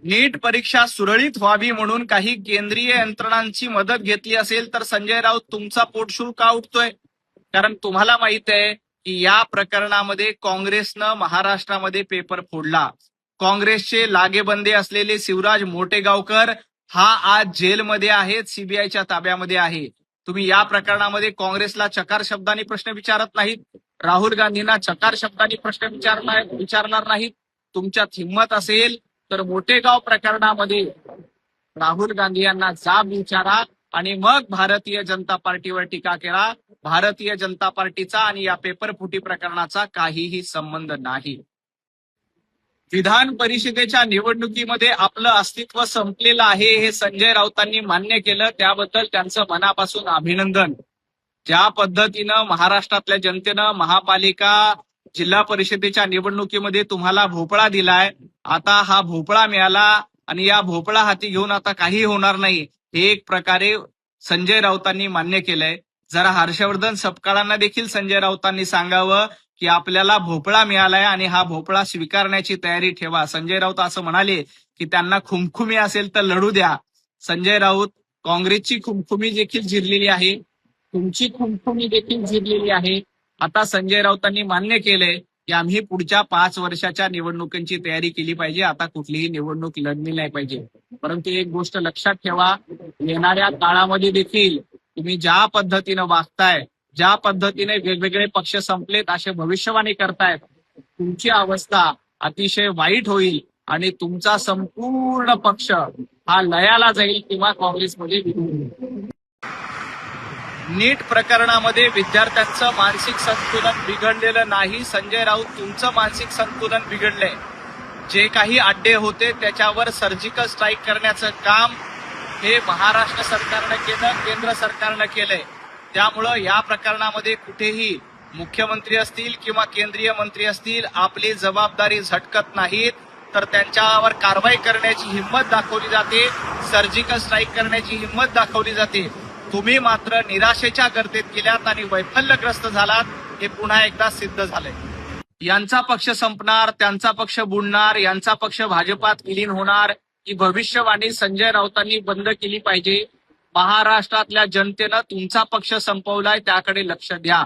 नीट परीक्षा सुरळीत व्हावी म्हणून काही केंद्रीय यंत्रणांची मदत घेतली असेल तर संजय राऊत तुमचा पोटशूळ का उठतोय? कारण तुम्हाला माहित आहे की या प्रकरणामध्ये काँग्रेसनं महाराष्ट्रामध्ये पेपर फोडला. काँग्रेसचे लागेबंदे असलेले शिवराज मोटेगावकर हा आज जेलमध्ये आहेत, सीबीआयच्या ताब्यामध्ये आहे. तुम्ही या प्रकरणामध्ये काँग्रेसला चकार शब्दांनी प्रश्न विचारत नाहीत, राहुल गांधींना चकार शब्दांनी प्रश्न विचारणार नाहीत. तुमच्यात हिंमत असेल तर मोठेगाव प्रकरणामध्ये राहुल गांधी यांना जाब विचारा आणि मग भारतीय जनता पार्टीवर टीका करा. भारतीय जनता पार्टीचा आणि या पेपर फुटी प्रकरणाचा काहीही संबंध नाही. विधान परिषदेच्या निवडणुकीमध्ये आपलं अस्तित्व संपलेलं आहे हे संजय राऊतांनी मान्य केलं, त्याबद्दल त्यांचं मनापासून अभिनंदन. ज्या पद्धतीनं महाराष्ट्रातल्या जनतेनं महापालिका जिल्हा परिषदेच्या निवडणुकीमध्ये तुम्हाला भोपळा दिलाय, आता हा भोपळा मिळाला आणि या भोपळा हाती घेऊन आता काही होणार नाही हे एक प्रकारे संजय राऊतांनी मान्य केलंय. जरा हर्षवर्धन सपकाळांना देखील संजय राऊतांनी सांगावं की आपल्याला भोपळा मिळालाय आणि हा भोपळा स्वीकारण्याची तयारी ठेवा. संजय राऊत असं म्हणाले की त्यांना खुमखुमी असेल तर लढू द्या. संजय राऊत, काँग्रेसची खुमखुमी देखील जिरलेली आहे, तुमची खुमखुमी देखील जिरलेली आहे. आता संजय राऊतांनी मान्य केलंय की आम्ही पुढच्या 5 वर्षाच्या निवडणुकांची तयारी केली पाहिजे, आता कुठलीही निवडणूक लढली नाही पाहिजे. परंतु एक गोष्ट लक्षात ठेवा, येणाऱ्या काळामध्ये देखील तुम्ही ज्या पद्धतीनं वागताय, ज्या पद्धतीने वेगवेगळे पक्ष संपलेत असे भविष्यवाणी करतायत, तुमची अवस्था अतिशय वाईट होईल आणि तुमचा संपूर्ण पक्ष हा लयाला जाईल किंवा काँग्रेसमध्ये विलीन होईल. नीट प्रकरणामध्ये विद्यार्थ्यांचं मानसिक संतुलन बिघडलेलं नाही. संजय राऊत, तुमचं मानसिक संतुलन बिघडलंय. जे काही अड्डे होते त्याच्यावर सर्जिकल स्ट्राईक करण्याचं काम हे महाराष्ट्र सरकारनं केलं, केंद्र सरकारनं केलंय. त्यामुळं या प्रकरणामध्ये कुठेही मुख्यमंत्री असतील किंवा केंद्रीय मंत्री असतील आपली जबाबदारी झटकत नाहीत, तर त्यांच्यावर कारवाई करण्याची हिंमत दाखवली जाते, सर्जिकल स्ट्राईक करण्याची हिंमत दाखवली जाते. तुम्ही मात्र निराशेच्या गर्दीत गेल्यात आणि वैफल्यग्रस्त झालात, हे पुन्हा एकदा सिद्ध झालंय. यांचा पक्ष संपणार, त्यांचा पक्ष बुडणार, यांचा पक्ष भाजपात विलीन होणार ही भविष्यवाणी संजय राऊतांनी बंद केली पाहिजे. महाराष्ट्रातल्या जनतेनं तुमचा पक्ष संपवलाय, त्याकडे लक्ष द्या.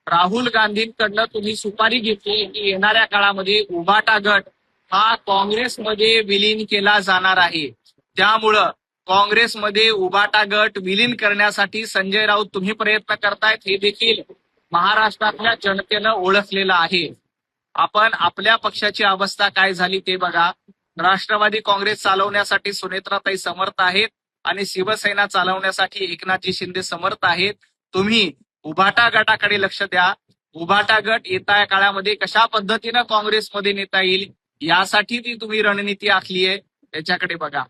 राहुल गांधींकडनं तुम्ही सुपारी घेतली की येणाऱ्या काळामध्ये उभाटा गट हा काँग्रेसमध्ये विलीन केला जाणार आहे. त्यामुळं काँग्रेसमध्ये उभाटा गट विलीन करण्यासाठी संजय राऊत तुम्ही प्रयत्न करतायत हे देखील महाराष्ट्रातल्या जनतेनं ओळखलेलं आहे. आपण आपल्या पक्षाची अवस्था काय झाली ते बघा. राष्ट्रवादी काँग्रेस चालवण्यासाठी सुनेत्राताई समर्थ आहेत आणि शिवसेना चालवण्यासाठी एकनाथजी शिंदे समर्थ आहेत. तुम्ही उभाटा गटाकडे लक्ष द्या. उभाटा गट येत्या काळामध्ये कशा पद्धतीनं काँग्रेसमध्ये नेता येईल यासाठी ती तुम्ही रणनीती आखली आहे, त्याच्याकडे बघा.